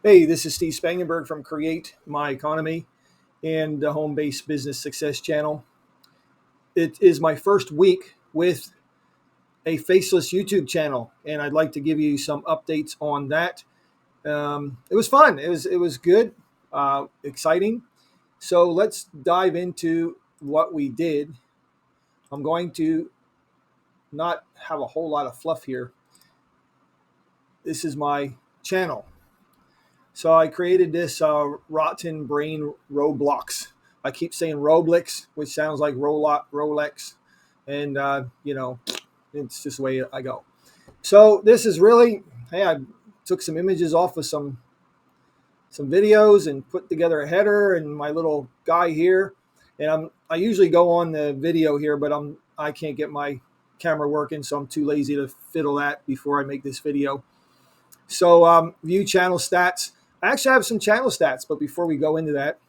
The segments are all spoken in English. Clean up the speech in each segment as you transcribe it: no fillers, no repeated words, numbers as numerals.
Hey, this is Steve Spangenberg from Create My Economy and the Home Based Business Success Channel. It is my first week with a faceless YouTube channel, and I'd like to give you some updates on that. It was fun. It was good, exciting. So let's dive into what we did. I'm going to not have a whole lot of fluff here. This is my channel. So I created this Rotten Brain Roblox. I keep saying Roblox, which sounds like Rolex, and it's just the way I go. So this is really, hey, I took some images off of some videos and put together a header and my little guy here. And I usually go on the video here, but I can't get my camera working, so I'm too lazy to fiddle that before I make this video. So view channel stats. I actually have some channel stats, but before we go into that,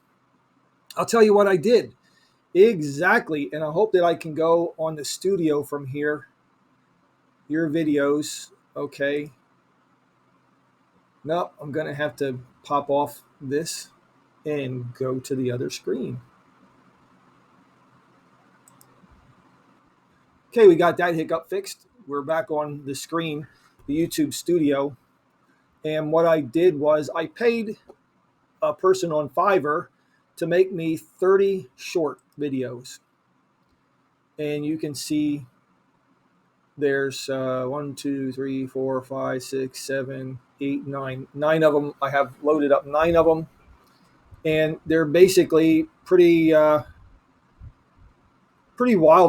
I'll tell you what I did. Exactly, and I hope that I can go on the studio from here. Your videos, okay. No, I'm going to have to pop off this and go to the other screen. Okay, we got that hiccup fixed. We're back on the screen, the YouTube studio. And what I did was I paid a person on Fiverr to make me 30 short videos. And you can see there's 1, 2, 3, 4, 5, 6, 7, 8, 9. 9 of them. I have loaded up 9 of them. And they're basically pretty wild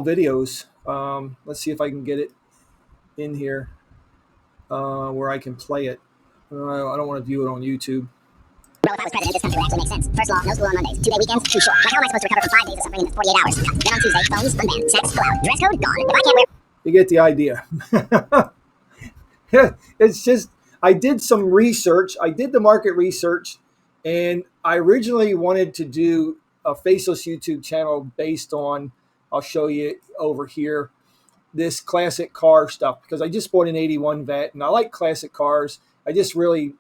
videos. Let's see if I can get it in here where I can play it. I don't want to view it on YouTube. Bro, if I was president, this country would actually make sense. First of all, no school on Mondays. 2-day weekends, too short. Like, how am I supposed to recover from 5 days of suffering in 48 hours? Then on Tuesday, phones, unbanned. Snacks, go out. Dress code, gone. If I can't wear... You get the idea. It's just, I did some research. I did the market research, and I originally wanted to do a faceless YouTube channel based on, I'll show you over here, this classic car stuff, because I just bought an 81 vet and I like classic cars. I just really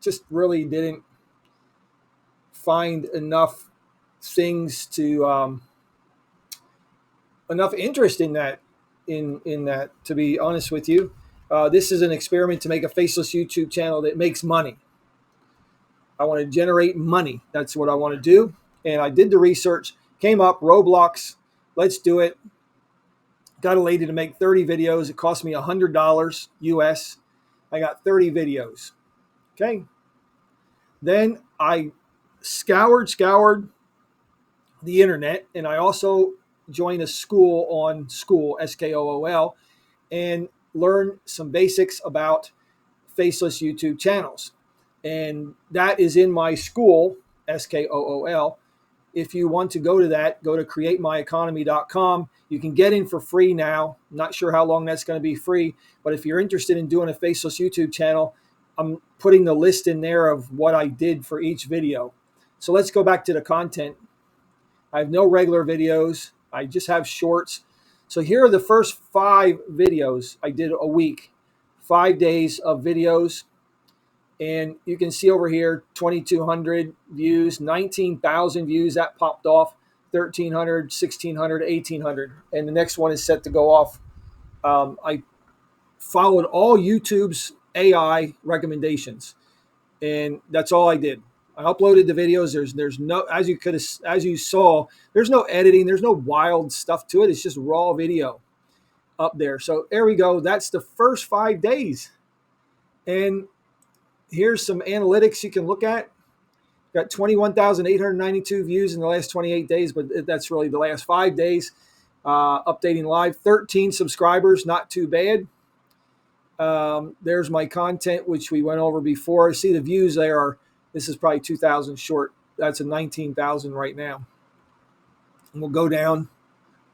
didn't find enough things to enough interest in that, to be honest with you. This is an experiment to make a faceless YouTube channel that makes money. I want to generate money. That's what I want to do. And I did the research, came up, Roblox, let's do it. Got a lady to make 30 videos. It cost me $100 US. I got 30 videos. Okay. Then I scoured the internet, and I also joined a school on School, Skool, and learn some basics about faceless YouTube channels. And that is in my school, Skool. If you want to go to that, go to createmyeconomy.com. You can get in for free now. I'm not sure how long that's going to be free, but if you're interested in doing a faceless YouTube channel, I'm putting the list in there of what I did for each video. So let's go back to the content. I have no regular videos. I just have shorts. So here are the first 5 videos I did a week. 5 days of videos. And you can see over here, 2,200 views, 19,000 views. That popped off. 1,300, 1,600, 1,800. And the next one is set to go off. I followed all YouTube's AI recommendations. And that's all I did. I uploaded the videos. There's no, as you saw, there's no editing. There's no wild stuff to it. It's just raw video up there. So there we go. That's the first 5 days. And here's some analytics you can look at. Got 21,892 views in the last 28 days, but that's really the last 5 days. Updating live, 13 subscribers, not too bad. There's my content, which we went over before. See the views there this is probably 2,000 short. That's a 19,000 right now. And we'll go down.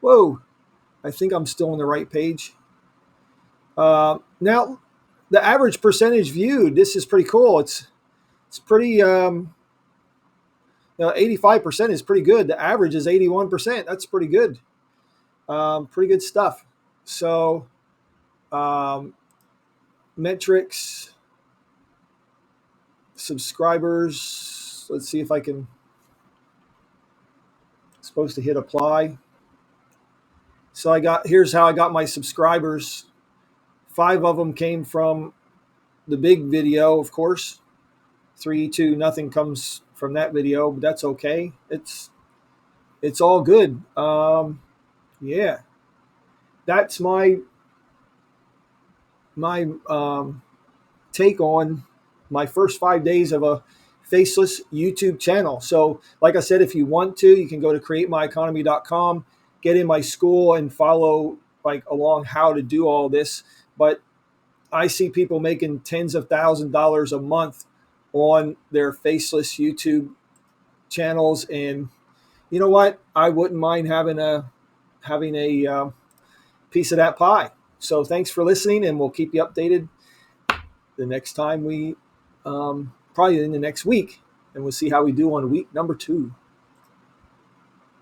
Whoa, I think I'm still on the right page. Now, the average percentage viewed, this is pretty cool. It's pretty, 85% is pretty good. The average is 81%. That's pretty good. Pretty good stuff. So, metrics. subscribers. Let's see if I can. Supposed to hit apply. So here's how I got my subscribers. 5 of them came from the big video, of course. 3, 2, nothing comes from that video, but that's okay. It's all good. Yeah, that's my take on my first 5 days of a faceless YouTube channel. So, like I said, if you want to, you can go to createmyeconomy.com, get in my school, and follow along how to do all this. But I see people making tens of thousands of dollars a month on their faceless YouTube channels, and you know what? I wouldn't mind having a piece of that pie. So thanks for listening, and we'll keep you updated the next time we probably in the next week, and we'll see how we do on week number 2.